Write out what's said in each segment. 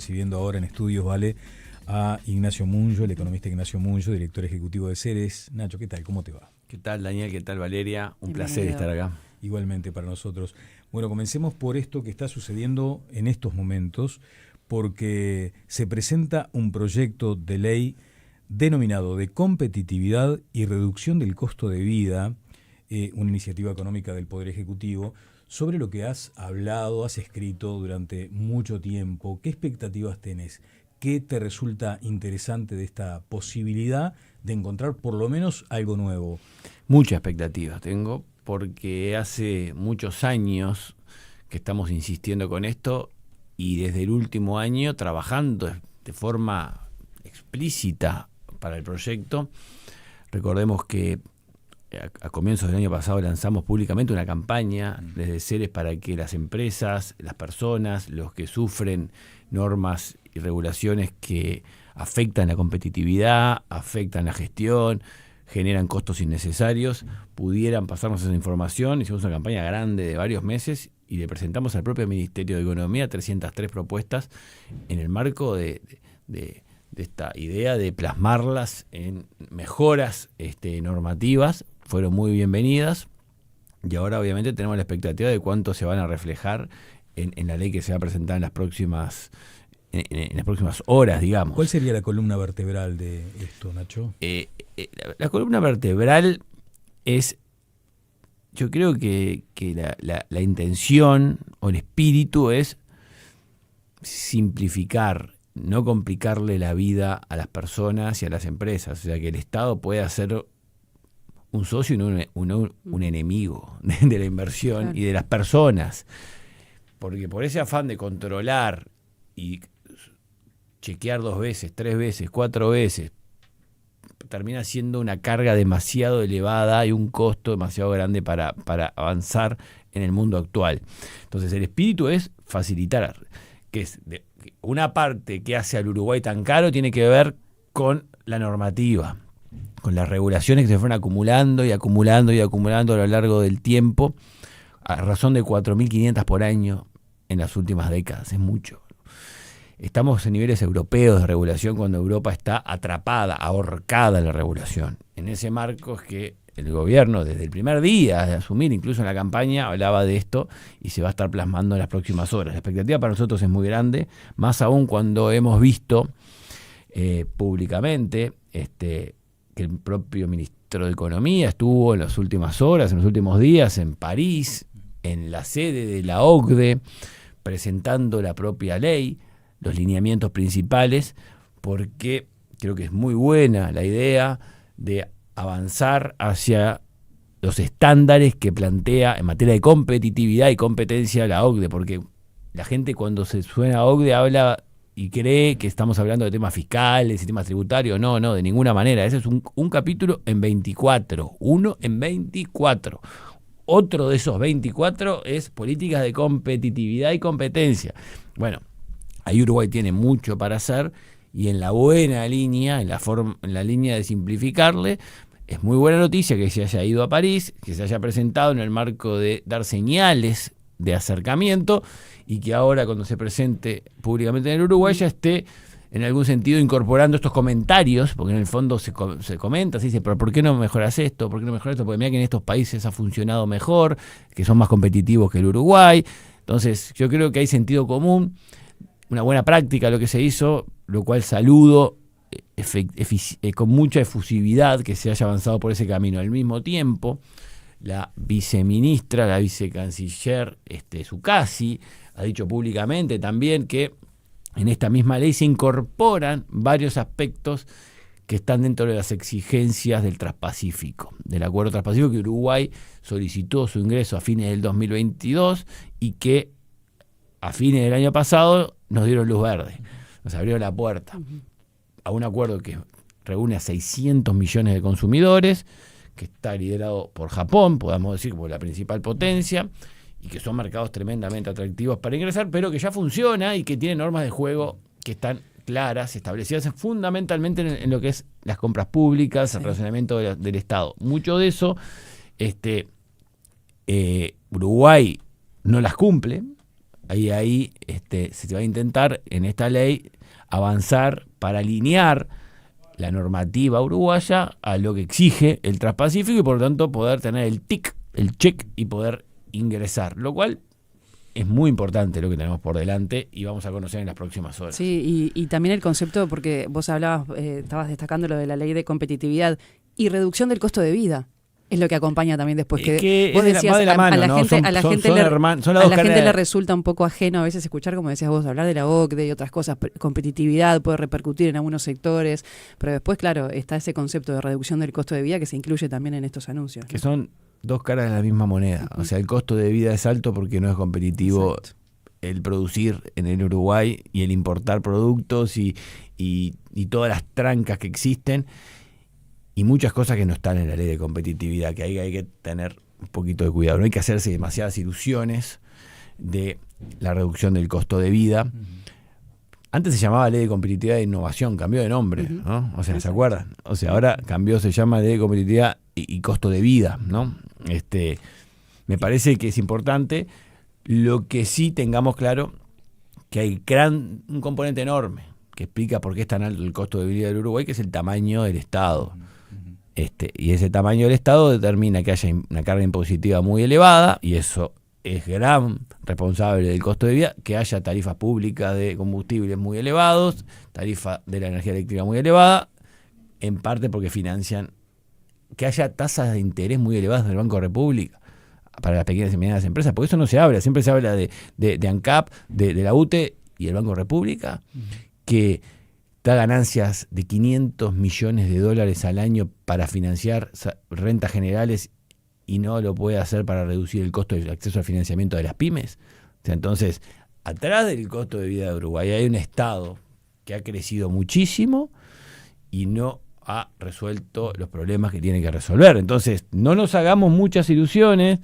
Recibiendo ahora en Estudios Vale a Ignacio Munyo, el economista Ignacio Munyo, director ejecutivo de Ceres. Nacho, ¿qué tal? ¿Cómo te va? ¿Qué tal, Daniel? ¿Qué tal, Valeria? Un Bienvenido. placer estar acá. Igualmente para nosotros. Bueno, comencemos por esto que está sucediendo en estos momentos, porque se presenta un proyecto de ley denominado de competitividad y reducción del costo de vida, una iniciativa económica del Poder Ejecutivo, sobre lo que has hablado, has escrito durante mucho tiempo. ¿Qué expectativas tenés? ¿Qué te resulta interesante de esta posibilidad de encontrar por lo menos algo nuevo? Muchas expectativas tengo, porque hace muchos años que estamos insistiendo con esto y desde el último año trabajando de forma explícita para el proyecto. Recordemos que a comienzos del año pasado lanzamos públicamente una campaña desde Ceres para que las empresas, las personas, los que sufren normas y regulaciones que afectan la competitividad, afectan la gestión, generan costos innecesarios, pudieran pasarnos esa información. Hicimos una campaña grande de varios meses y le presentamos al propio Ministerio de Economía 303 propuestas en el marco de esta idea de plasmarlas en mejoras normativas. Fueron muy bienvenidas y ahora obviamente tenemos la expectativa de cuánto se van a reflejar en la ley que se va a presentar en las próximas horas, digamos. ¿Cuál sería la columna vertebral de esto, Nacho? La columna vertebral es, yo creo que la intención o el espíritu es simplificar, no complicarle la vida a las personas y a las empresas. O sea, que el Estado pueda ser un socio y no un enemigo de la inversión, claro, y de las personas. Porque por ese afán de controlar y chequear 2 veces, 3 veces, 4 veces, termina siendo una carga demasiado elevada y un costo demasiado grande para avanzar en el mundo actual. Entonces el espíritu es facilitar, que es una parte que hace al Uruguay tan caro tiene que ver con la normativa, con las regulaciones que se fueron acumulando y acumulando y acumulando a lo largo del tiempo, a razón de 4.500 por año en las últimas décadas. Es mucho. Estamos en niveles europeos de regulación cuando Europa está atrapada, ahorcada en la regulación. En ese marco es que el gobierno, desde el primer día de asumir, incluso en la campaña, hablaba de esto y se va a estar plasmando en las próximas horas. La expectativa para nosotros es muy grande, más aún cuando hemos visto públicamente que el propio ministro de Economía estuvo en las últimas horas, en los últimos días, en París, en la sede de la OCDE, presentando la propia ley, los lineamientos principales, porque creo que es muy buena la idea de avanzar hacia los estándares que plantea en materia de competitividad y competencia la OCDE, porque la gente cuando se suena a OCDE habla y cree que estamos hablando de temas fiscales y temas tributarios. No, de ninguna manera. Ese es un capítulo en 24, uno en 24. Otro de esos 24 es políticas de competitividad y competencia. Bueno, ahí Uruguay tiene mucho para hacer y en la buena línea, en la línea de simplificarle, es muy buena noticia que se haya ido a París, que se haya presentado en el marco de dar señales de acercamiento y que ahora cuando se presente públicamente en el Uruguay ya esté en algún sentido incorporando estos comentarios, porque en el fondo se comenta, se dice, pero ¿por qué no mejoras esto? ¿Por qué no mejoras esto? Porque mira que en estos países ha funcionado mejor, que son más competitivos que el Uruguay. Entonces yo creo que hay sentido común, una buena práctica lo que se hizo, lo cual saludo con mucha efusividad que se haya avanzado por ese camino. Al mismo tiempo, la viceministra, la vicecanciller Zuccasi, ha dicho públicamente también que en esta misma ley se incorporan varios aspectos que están dentro de las exigencias del Transpacífico, del Acuerdo Transpacífico que Uruguay solicitó su ingreso a fines del 2022 y que a fines del año pasado nos dieron luz verde, nos abrieron la puerta a un acuerdo que reúne a 600 millones de consumidores, que está liderado por Japón, podemos decir, por la principal potencia, y que son mercados tremendamente atractivos para ingresar, pero que ya funciona y que tiene normas de juego que están claras, establecidas fundamentalmente en lo que es las compras públicas, el relacionamiento del Estado. Mucho de eso Uruguay no las cumple, ahí se va a intentar en esta ley avanzar para alinear la normativa uruguaya a lo que exige el Transpacífico y por lo tanto poder tener el check y poder ingresar, lo cual es muy importante lo que tenemos por delante y vamos a conocer en las próximas horas. Sí, y también el concepto, porque vos hablabas, estabas destacando lo de la ley de competitividad y reducción del costo de vida. Es lo que acompaña también después. Que vos decías, a la gente le resulta un poco ajeno a veces escuchar, como decías vos, hablar de la OCDE y otras cosas. Competitividad puede repercutir en algunos sectores, pero después, claro, está ese concepto de reducción del costo de vida que se incluye también en estos anuncios. Que son dos caras de la misma moneda. O sea, el costo de vida es alto porque no es competitivo. Exacto. El producir en el Uruguay y el importar productos y todas las trancas que existen. Y muchas cosas que no están en la ley de competitividad, que ahí hay que tener un poquito de cuidado. No hay que hacerse demasiadas ilusiones de la reducción del costo de vida. Antes se llamaba Ley de Competitividad e Innovación, cambió de nombre, ¿no? O sea, ¿se acuerdan? O sea, ahora se llama Ley de Competitividad y Costo de Vida, ¿no? Me parece que es importante. Lo que sí tengamos claro, que hay un componente enorme que explica por qué es tan alto el costo de vida del Uruguay, que es el tamaño del Estado. Y ese tamaño del Estado determina que haya una carga impositiva muy elevada, y eso es gran responsable del costo de vida, que haya tarifas públicas de combustibles muy elevados, tarifa de la energía eléctrica muy elevada, en parte porque financian, que haya tasas de interés muy elevadas del Banco República para las pequeñas y medianas empresas, porque eso no se habla, siempre se habla de ANCAP, de la UTE y el Banco República, que da ganancias de $500 millones al año para financiar rentas generales y no lo puede hacer para reducir el costo del acceso al financiamiento de las pymes. O sea, entonces, atrás del costo de vida de Uruguay hay un Estado que ha crecido muchísimo y no ha resuelto los problemas que tiene que resolver. Entonces, no nos hagamos muchas ilusiones,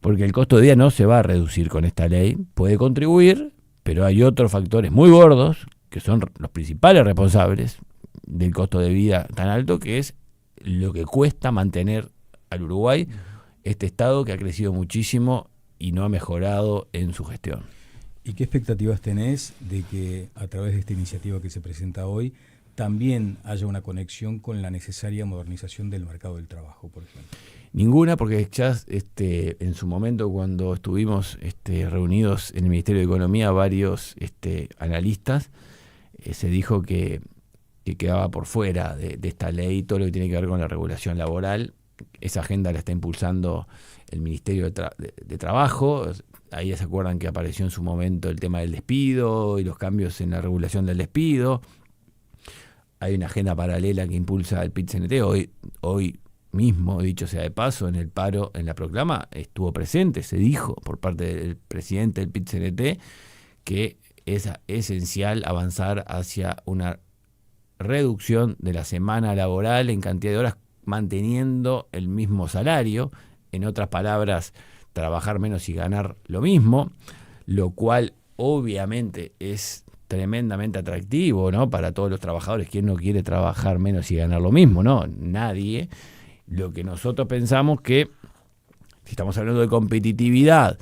porque el costo de vida no se va a reducir con esta ley. Puede contribuir, pero hay otros factores muy gordos que son los principales responsables del costo de vida tan alto, que es lo que cuesta mantener al Uruguay, este Estado que ha crecido muchísimo y no ha mejorado en su gestión. ¿Y qué expectativas tenés de que a través de esta iniciativa que se presenta hoy también haya una conexión con la necesaria modernización del mercado del trabajo, por ejemplo? Ninguna, porque ya en su momento, cuando estuvimos reunidos en el Ministerio de Economía varios analistas, se dijo que quedaba por fuera de esta ley todo lo que tiene que ver con la regulación laboral. Esa agenda la está impulsando el Ministerio de Trabajo. Ahí ya se acuerdan que apareció en su momento el tema del despido y los cambios en la regulación del despido. Hay una agenda paralela que impulsa el PIT-CNT. Hoy mismo, dicho sea de paso, en el paro, en la proclama, estuvo presente, se dijo por parte del presidente del PIT-CNT que es esencial avanzar hacia una reducción de la semana laboral en cantidad de horas, manteniendo el mismo salario. En otras palabras, trabajar menos y ganar lo mismo, lo cual obviamente es tremendamente atractivo, ¿no?, para todos los trabajadores. ¿Quién no quiere trabajar menos y ganar lo mismo? No, nadie. Lo que nosotros pensamos que, si estamos hablando de competitividad,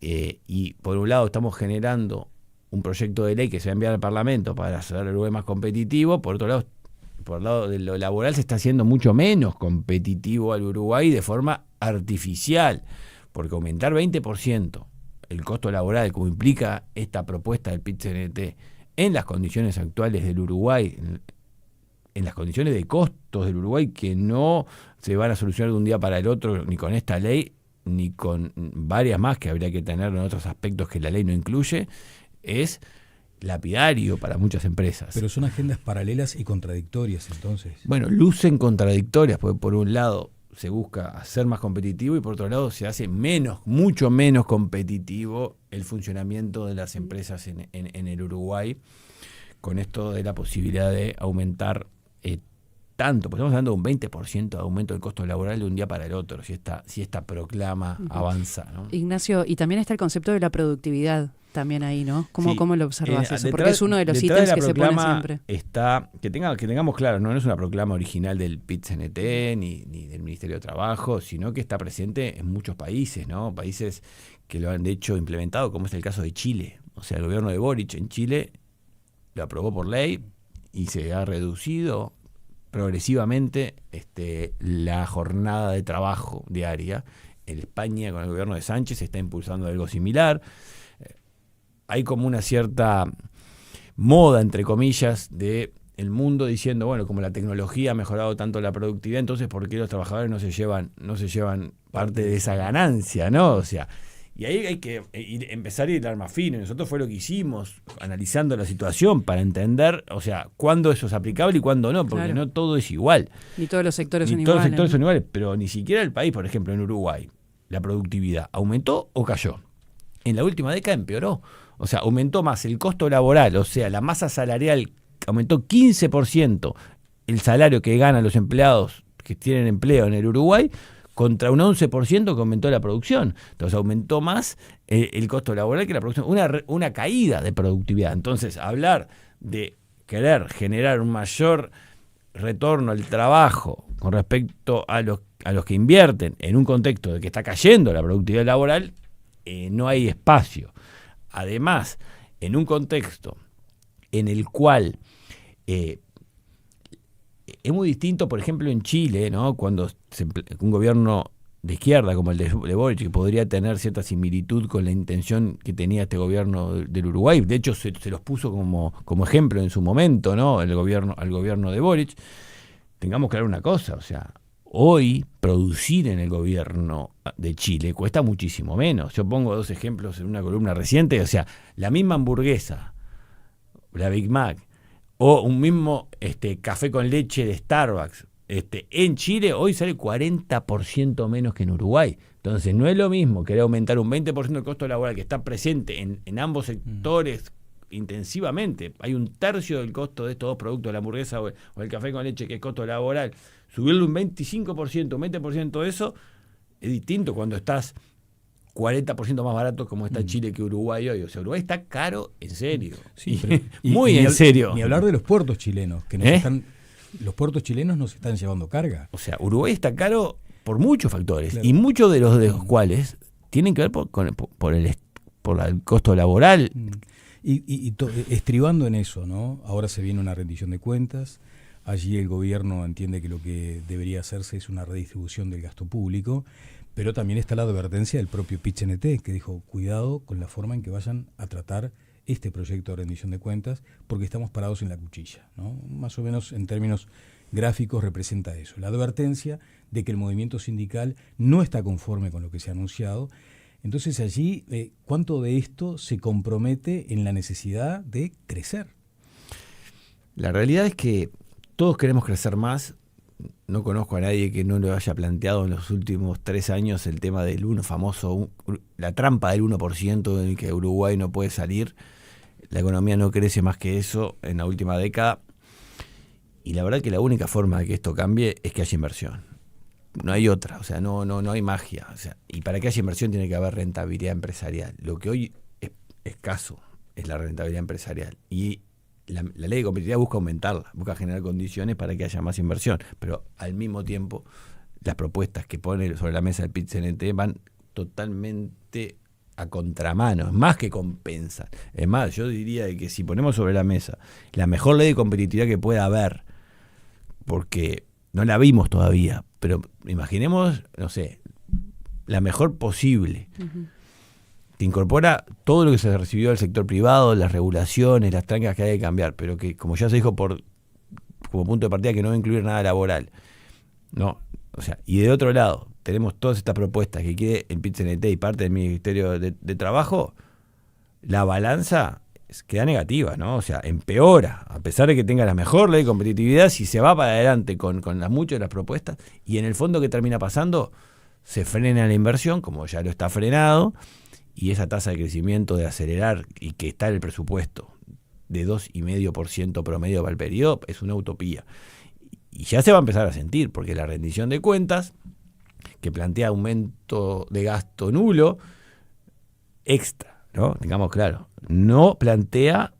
y por un lado estamos generando un proyecto de ley que se va a enviar al Parlamento para hacer el Uruguay más competitivo, por otro lado, por el lado de lo laboral, se está haciendo mucho menos competitivo al Uruguay de forma artificial, porque aumentar 20% el costo laboral, como implica esta propuesta del PIT-CNT, en las condiciones actuales del Uruguay, en las condiciones de costos del Uruguay, que no se van a solucionar de un día para el otro, ni con esta ley, ni con varias más que habría que tener en otros aspectos que la ley no incluye, es lapidario para muchas empresas. Pero son agendas paralelas y contradictorias, entonces. Bueno, lucen contradictorias, porque por un lado se busca hacer más competitivo y por otro lado se hace mucho menos competitivo el funcionamiento de las empresas en el Uruguay, con esto de la posibilidad de aumentar tanto, pues estamos hablando de un 20% de aumento del costo laboral de un día para el otro, si esta proclama avanza, ¿no? Ignacio, y también está el concepto de la productividad también ahí, ¿no? ¿Cómo lo observas eso? Porque es uno de los ítems que se pone siempre. Está, que tengamos claro, no es una proclama original del PIT-CNT ni del Ministerio de Trabajo, sino que está presente en muchos países, ¿no? Países que lo han de hecho implementado, como es el caso de Chile. O sea, el gobierno de Boric en Chile lo aprobó por ley y se ha reducido progresivamente la jornada de trabajo diaria. En España, con el gobierno de Sánchez, se está impulsando algo similar. Hay como una cierta moda, entre comillas, de el mundo diciendo, bueno, como la tecnología ha mejorado tanto la productividad, entonces ¿por qué los trabajadores no se llevan parte de esa ganancia, ¿no? O sea, y ahí hay que empezar a ir más fino. Y nosotros fue lo que hicimos, analizando la situación para entender, o sea, cuándo eso es aplicable y cuándo no, porque no todo es igual. Ni todos los sectores son iguales. Ni todos los sectores son iguales, pero ni siquiera el país, por ejemplo, en Uruguay, la productividad, ¿aumentó o cayó? En la última década empeoró. O sea, aumentó más el costo laboral, o sea, la masa salarial aumentó 15% el salario que ganan los empleados que tienen empleo en el Uruguay, contra un 11% que aumentó la producción. Entonces aumentó más el costo laboral que la producción. Una caída de productividad. Entonces, hablar de querer generar un mayor retorno al trabajo con respecto a los que invierten en un contexto de que está cayendo la productividad laboral, no hay espacio. Además, en un contexto en el cual es muy distinto, por ejemplo, en Chile, ¿no? Cuando un gobierno de izquierda como el de Boric, que podría tener cierta similitud con la intención que tenía este gobierno del Uruguay, de hecho se los puso como ejemplo en su momento, ¿no? Al gobierno de Boric. Tengamos claro una cosa, o sea, hoy producir en el gobierno de Chile cuesta muchísimo menos. Yo pongo 2 ejemplos en una columna reciente, o sea, la misma hamburguesa, la Big Mac, o un mismo café con leche de Starbucks, en Chile hoy sale 40% menos que en Uruguay. Entonces no es lo mismo querer aumentar un 20% el costo laboral que está presente en ambos sectores intensivamente. Hay un tercio del costo de estos 2 productos, la hamburguesa o el café con leche, que es costo laboral. Subirle un 25%, un 20% de eso es distinto cuando estás 40% más barato como está Chile que Uruguay hoy. O sea, Uruguay está caro, en serio. Sí, muy en serio. Ni hablar de los puertos chilenos, que los puertos chilenos nos están llevando carga. O sea, Uruguay está caro por muchos factores, claro. Y muchos de los cuales tienen que ver por el costo laboral. Y estribando en eso, ¿no? Ahora se viene una rendición de cuentas. Allí el gobierno entiende que lo que debería hacerse es una redistribución del gasto público, pero también está la advertencia del propio PIT-CNT, que dijo, cuidado con la forma en que vayan a tratar este proyecto de rendición de cuentas, porque estamos parados en la cuchilla, ¿no? Más o menos en términos gráficos representa eso, la advertencia de que el movimiento sindical no está conforme con lo que se ha anunciado. Entonces allí, ¿cuánto de esto se compromete en la necesidad de crecer? La realidad es que todos queremos crecer más. No conozco a nadie que no lo haya planteado en los últimos 3 años el tema del la trampa del 1% en el que Uruguay no puede salir. La economía no crece más que eso en la última década. Y la verdad que la única forma de que esto cambie es que haya inversión. No hay otra, o sea, no hay magia. O sea, y para que haya inversión tiene que haber rentabilidad empresarial. Lo que hoy es escaso es la rentabilidad empresarial. Y la ley de competitividad busca aumentarla, busca generar condiciones para que haya más inversión, pero al mismo tiempo las propuestas que pone sobre la mesa el PIT-CNT van totalmente a contramano, es más que compensan. Es más, yo diría que si ponemos sobre la mesa la mejor ley de competitividad que pueda haber, porque no la vimos todavía, pero imaginemos, no sé, la mejor posible. Que incorpora todo lo que se recibió del sector privado, las regulaciones, las trancas que hay que cambiar, pero que, como ya se dijo como punto de partida, que no va a incluir nada laboral. No, o sea, y de otro lado, tenemos todas estas propuestas que quiere el PIT-CNT y parte del Ministerio de Trabajo, la balanza queda negativa, ¿no? O sea, empeora, a pesar de que tenga la mejor ley de competitividad, si se va para adelante con muchas de las propuestas, y en el fondo, ¿qué termina pasando? Se frena la inversión, como ya lo está frenado, y esa tasa de crecimiento de acelerar y que está en el presupuesto de 2,5% promedio para el periodo es una utopía. Y ya se va a empezar a sentir, porque la rendición de cuentas, que plantea aumento de gasto nulo, extra, ¿no? Digamos claro, no plantea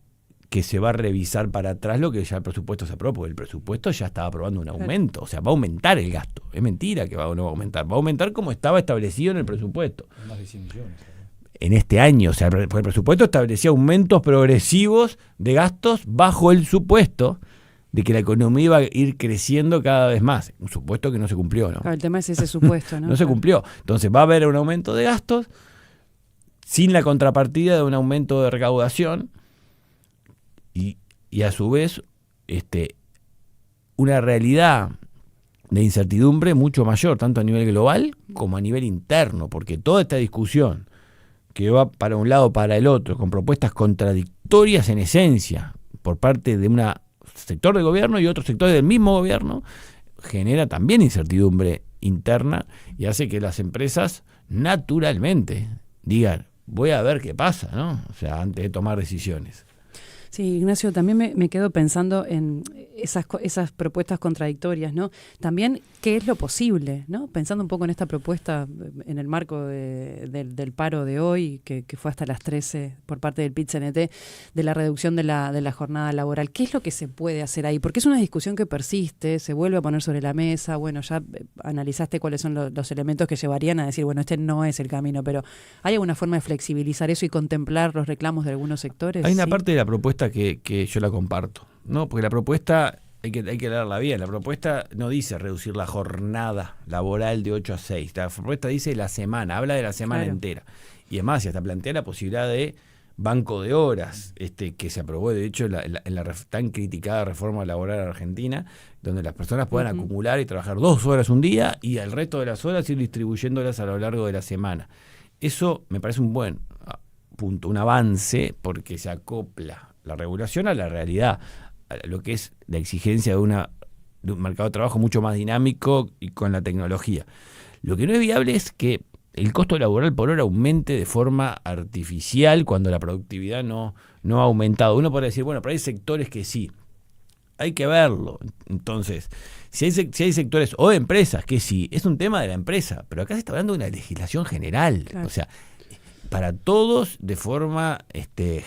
que se va a revisar para atrás lo que ya el presupuesto se aprobó, porque el presupuesto ya estaba aprobando un aumento, o sea, va a aumentar el gasto. Es mentira que no va a aumentar como estaba establecido en el presupuesto. Más de 100 millones. en este año. O sea, el presupuesto establecía aumentos progresivos de gastos bajo el supuesto de que la economía iba a ir creciendo cada vez más. Un supuesto que no se cumplió, ¿no? Claro, el tema es ese supuesto, ¿no? No se cumplió. Entonces va a haber un aumento de gastos sin la contrapartida de un aumento de recaudación y a su vez una realidad de incertidumbre mucho mayor, tanto a nivel global como a nivel interno, porque toda esta discusión que va para un lado o para el otro, con propuestas contradictorias en esencia por parte de un sector del gobierno y otros sectores del mismo gobierno, genera también incertidumbre interna y hace que las empresas naturalmente digan, voy a ver qué pasa, ¿no? O sea, antes de tomar decisiones. Sí, Ignacio, también me quedo pensando en esas propuestas contradictorias, ¿no? También, ¿qué es lo posible, ¿no? Pensando un poco en esta propuesta en el marco del paro de hoy, que fue hasta las 13 por parte del PIT-CNT, de la reducción de la jornada laboral. ¿Qué es lo que se puede hacer ahí? Porque es una discusión que persiste, se vuelve a poner sobre la mesa. Bueno, ya analizaste cuáles son los elementos que llevarían a decir, bueno, este no es el camino, pero ¿hay alguna forma de flexibilizar eso y contemplar los reclamos de algunos sectores? Hay una parte de la propuesta que yo la comparto, ¿no? Porque la propuesta, hay que leerla bien, la propuesta no dice reducir la jornada laboral de 8 a 6, la propuesta dice la semana, habla de la semana entera. Y es más, y hasta plantea la posibilidad de banco de horas, que se aprobó de hecho en la tan criticada reforma laboral argentina, donde las personas puedan acumular y trabajar 2 horas un día y el resto de las horas ir distribuyéndolas a lo largo de la semana. Eso me parece un buen punto, un avance, porque se acopla la regulación a la realidad, a lo que es la exigencia de un mercado de trabajo mucho más dinámico y con la tecnología. Lo que no es viable es que el costo laboral por hora aumente de forma artificial cuando la productividad no ha aumentado. Uno puede decir, bueno, pero hay sectores que sí. Hay que verlo. Entonces, si hay sectores o empresas que sí, es un tema de la empresa, pero acá se está hablando de una legislación general. Claro. O sea, para todos de forma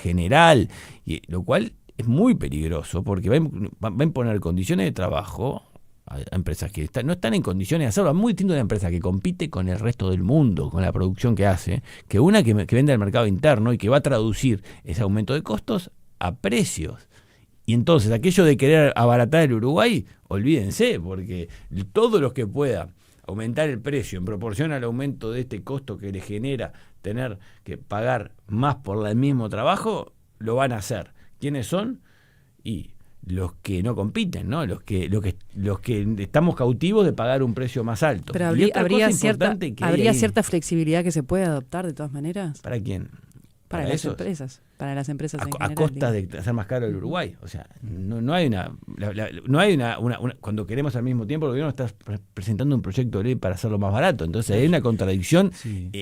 general, y lo cual es muy peligroso porque va a imponer condiciones de trabajo a empresas que no están en condiciones de hacerlo. Es muy distinto a una empresa que compite con el resto del mundo, con la producción que hace, que una que vende al mercado interno y que va a traducir ese aumento de costos a precios. Y entonces aquello de querer abaratar el Uruguay, olvídense, porque todos los que puedan aumentar el precio en proporción al aumento de este costo que le genera tener que pagar más por el mismo trabajo, lo van a hacer. ¿Quiénes son? Y los que no compiten, ¿no? Los que estamos cautivos de pagar un precio más alto. Pero habría cierta flexibilidad que se puede adoptar de todas maneras. ¿Para quién? Para las empresas. Para las empresas en general. A costa de hacer más caro el Uruguay. O sea, no hay una cuando queremos al mismo tiempo, el gobierno está presentando un proyecto de ley para hacerlo más barato. Entonces hay una contradicción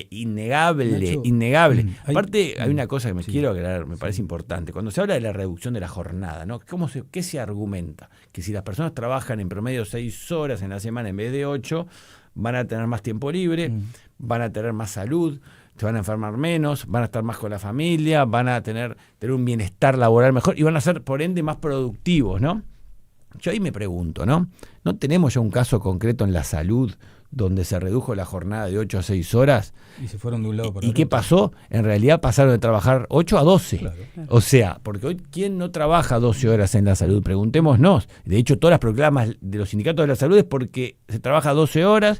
innegable, Nacho, innegable. Aparte, hay una cosa que me quiero aclarar, me parece importante. Cuando se habla de la reducción de la jornada, ¿no? ¿Qué se argumenta? Que si las personas trabajan en promedio 6 horas en la semana en vez de 8, van a tener más tiempo libre, van a tener más salud, se van a enfermar menos, van a estar más con la familia, van a tener un bienestar laboral mejor y van a ser, por ende, más productivos, ¿no? Yo ahí me pregunto, ¿no? ¿No tenemos ya un caso concreto en la salud donde se redujo la jornada de 8 a 6 horas? Y se fueron de un lado para el otro. ¿Y qué pasó? En realidad pasaron de trabajar 8 a 12. Claro. O sea, porque hoy, ¿quién no trabaja 12 horas en la salud? Preguntémonos. De hecho, todas las proclamas de los sindicatos de la salud es porque se trabaja 12 horas.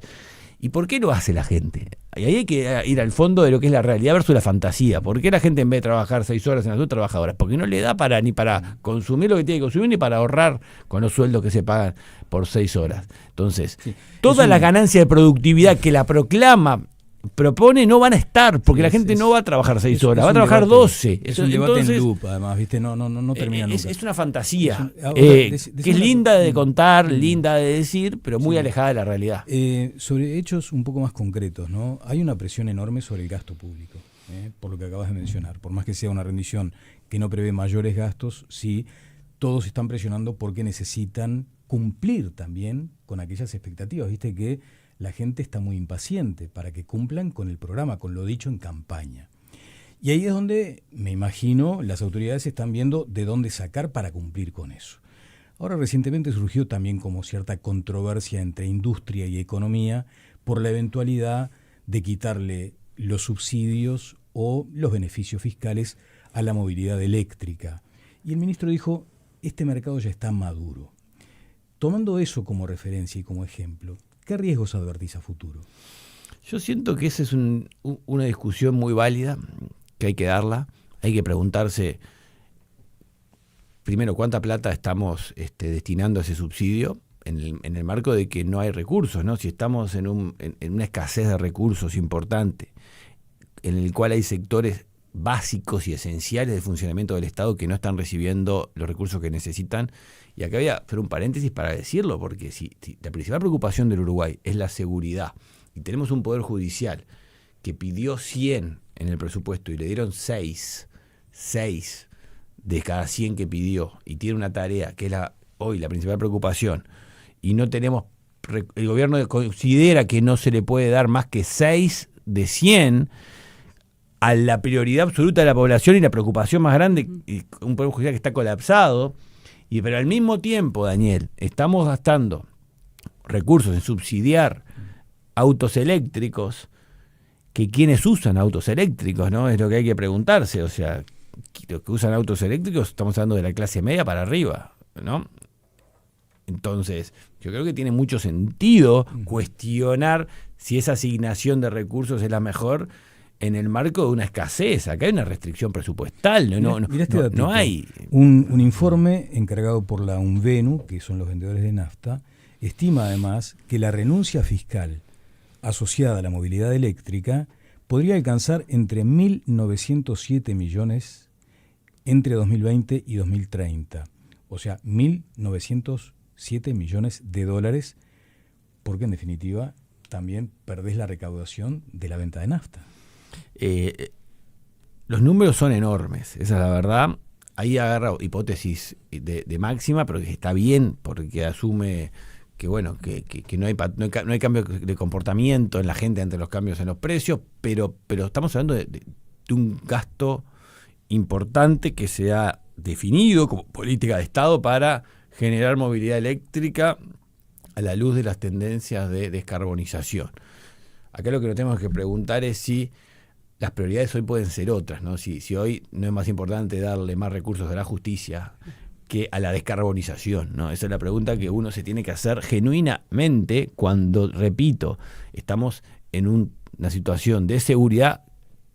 ¿Y por qué lo hace la gente? Y ahí hay que ir al fondo de lo que es la realidad versus la fantasía. ¿Por qué la gente en vez de trabajar 6 horas en la salud trabaja horas? Porque no le da ni para consumir lo que tiene que consumir ni para ahorrar con los sueldos que se pagan por 6 horas. Entonces, todas las ganancias de productividad que la proclama propone no van a estar, porque la gente no va a trabajar 6 horas, va a trabajar 12. Es un debate en loop, además, ¿viste? No termina nunca. Es una fantasía, que es linda de contar, linda de decir, pero muy alejada de la realidad. Sobre hechos un poco más concretos, ¿no? Hay una presión enorme sobre el gasto público, por lo que acabas de mencionar. Por más que sea una rendición que no prevé mayores gastos, sí, todos están presionando porque necesitan cumplir también con aquellas expectativas. Viste que la gente está muy impaciente para que cumplan con el programa, con lo dicho en campaña. Y ahí es donde, me imagino, las autoridades están viendo de dónde sacar para cumplir con eso. Ahora, recientemente surgió también como cierta controversia entre industria y economía por la eventualidad de quitarle los subsidios o los beneficios fiscales a la movilidad eléctrica. Y el ministro dijo, este mercado ya está maduro. Tomando eso como referencia y como ejemplo, ¿qué riesgos advertís a futuro? Yo siento que esa es una discusión muy válida, que hay que darla. Hay que preguntarse, primero, cuánta plata estamos destinando a ese subsidio en el marco de que no hay recursos, ¿no? Si estamos en una escasez de recursos importante, en el cual hay sectores básicos y esenciales del funcionamiento del Estado que no están recibiendo los recursos que necesitan. Y acá voy a hacer un paréntesis para decirlo, porque si la principal preocupación del Uruguay es la seguridad, y tenemos un Poder Judicial que pidió 100 en el presupuesto y le dieron 6 de cada 100 que pidió, y tiene una tarea que es hoy la principal preocupación, y no tenemos, el gobierno considera que no se le puede dar más que 6 de 100 a la prioridad absoluta de la población y la preocupación más grande, y un Poder Judicial que está colapsado, pero al mismo tiempo, Daniel, estamos gastando recursos en subsidiar autos eléctricos, que quienes usan autos eléctricos, ¿no? Es lo que hay que preguntarse. O sea, los que usan autos eléctricos, estamos hablando de la clase media para arriba, ¿no? Entonces, yo creo que tiene mucho sentido cuestionar si esa asignación de recursos es la mejor en el marco de una escasez. Acá hay una restricción presupuestal, no hay. Un informe encargado por la UNVENU, que son los vendedores de nafta, estima además que la renuncia fiscal asociada a la movilidad eléctrica podría alcanzar entre 1.907 millones entre 2020 y 2030. O sea, 1.907 millones de dólares, porque en definitiva también perdés la recaudación de la venta de nafta. Los números son enormes, esa es la verdad. Ahí agarra hipótesis de máxima, pero que está bien, porque asume que bueno, que no hay cambio de comportamiento en la gente ante los cambios en los precios, pero estamos hablando de un gasto importante que se ha definido como política de Estado para generar movilidad eléctrica a la luz de las tendencias de descarbonización. Acá lo que nos tenemos que preguntar es si las prioridades hoy pueden ser otras, ¿no? Si hoy no es más importante darle más recursos a la justicia que a la descarbonización, ¿no? Esa es la pregunta que uno se tiene que hacer genuinamente cuando, repito, estamos en una situación de seguridad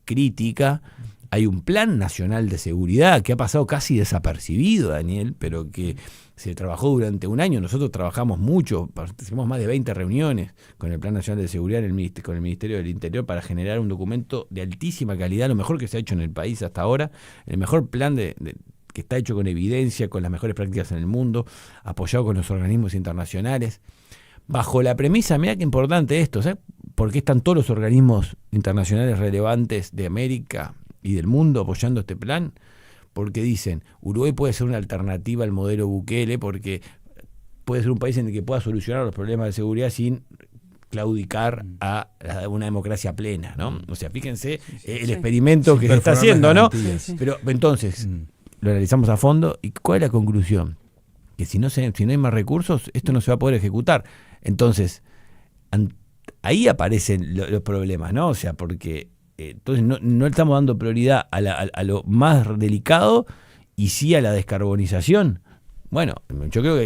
crítica. Hay un plan nacional de seguridad que ha pasado casi desapercibido, Daniel, pero que se trabajó durante un año. Nosotros trabajamos mucho, participamos más de 20 reuniones con el Plan Nacional de Seguridad con el Ministerio del Interior para generar un documento de altísima calidad, lo mejor que se ha hecho en el país hasta ahora, el mejor plan que está hecho con evidencia, con las mejores prácticas en el mundo, apoyado con los organismos internacionales, bajo la premisa, mira qué importante esto, ¿sabes por qué están todos los organismos internacionales relevantes de América y del mundo apoyando este plan? Porque dicen, Uruguay puede ser una alternativa al modelo Bukele, porque puede ser un país en el que pueda solucionar los problemas de seguridad sin claudicar a una democracia plena, ¿no? O sea, fíjense el experimento que se está haciendo, ¿no? Pero entonces, lo analizamos a fondo, ¿y cuál es la conclusión? Que si no hay más recursos, esto no se va a poder ejecutar. Entonces, ahí aparecen los problemas, ¿no? O sea, porque entonces no estamos dando prioridad a lo más delicado y sí a la descarbonización. Bueno, yo creo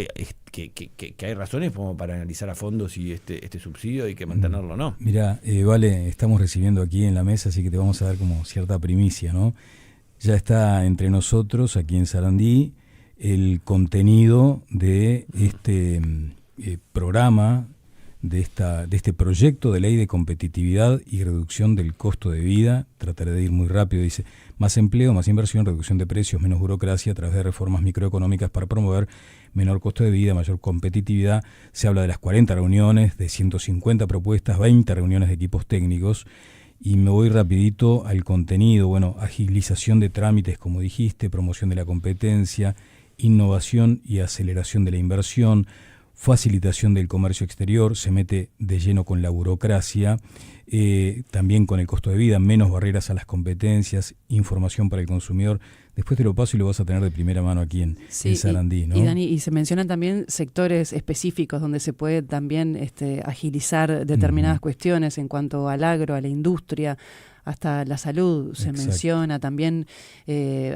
que hay razones como para analizar a fondo si este subsidio hay que mantenerlo o no. Mira, Vale, estamos recibiendo aquí en la mesa, así que te vamos a dar como cierta primicia, ¿no? Ya está entre nosotros, aquí en Sarandí, el contenido de este programa, de este proyecto de ley de competitividad y reducción del costo de vida. Trataré de ir muy rápido. Dice, más empleo, más inversión, reducción de precios, menos burocracia a través de reformas microeconómicas para promover menor costo de vida, mayor competitividad. Se habla de las 40 reuniones, de 150 propuestas, 20 reuniones de equipos técnicos. Y me voy rapidito al contenido. Bueno, agilización de trámites, como dijiste, promoción de la competencia, innovación y aceleración de la inversión, facilitación del comercio exterior, se mete de lleno con la burocracia, también con el costo de vida, menos barreras a las competencias, información para el consumidor, después te lo paso y lo vas a tener de primera mano aquí en Sarandí, ¿no? Y Dani, y se mencionan también sectores específicos donde se puede también agilizar determinadas cuestiones en cuanto al agro, a la industria, hasta la salud se menciona, también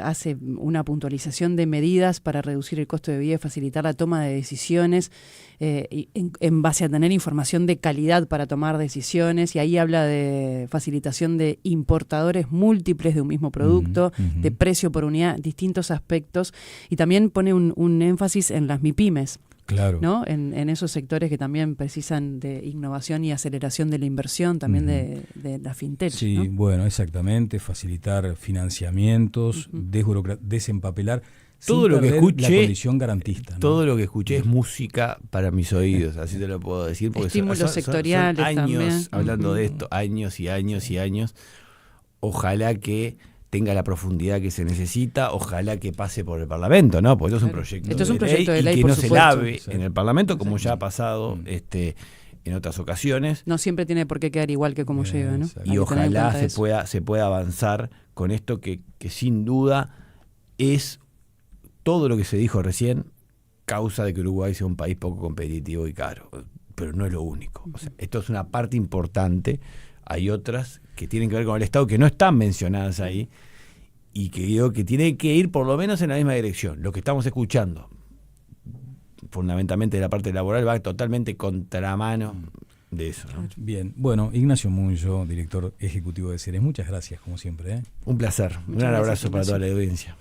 hace una puntualización de medidas para reducir el costo de vida y facilitar la toma de decisiones en base a tener información de calidad para tomar decisiones, y ahí habla de facilitación de importadores múltiples de un mismo producto, de precio por unidad, distintos aspectos, y también pone un énfasis en las MIPYMES. Claro. ¿No? En esos sectores que también precisan de innovación y aceleración de la inversión, también de la fintech. Sí, ¿no? bueno, exactamente, facilitar financiamientos, desempapelar. Todo lo que escuché, la condición garantista, ¿no? Todo lo que escuché es música para mis oídos, así te lo puedo decir. Porque estímulos sectoriales son años también. Hablando de esto, años y años y años. Ojalá que tenga la profundidad que se necesita, ojalá que pase por el Parlamento, ¿no? Porque esto es un proyecto de ley, y que no se lave en el Parlamento, como ya ha pasado en otras ocasiones. No siempre tiene por qué quedar igual que como llega, ¿no? Y ojalá se pueda avanzar con esto que sin duda es todo lo que se dijo recién, causa de que Uruguay sea un país poco competitivo y caro, pero no es lo único. O sea, esto es una parte importante. Hay otras que tienen que ver con el Estado que no están mencionadas ahí y que digo que tienen que ir por lo menos en la misma dirección. Lo que estamos escuchando, fundamentalmente de la parte laboral, va totalmente contramano de eso, ¿no? Bien, bueno, Ignacio Munyo, director ejecutivo de Ceres, muchas gracias como siempre. Un placer, un gran abrazo para toda la audiencia.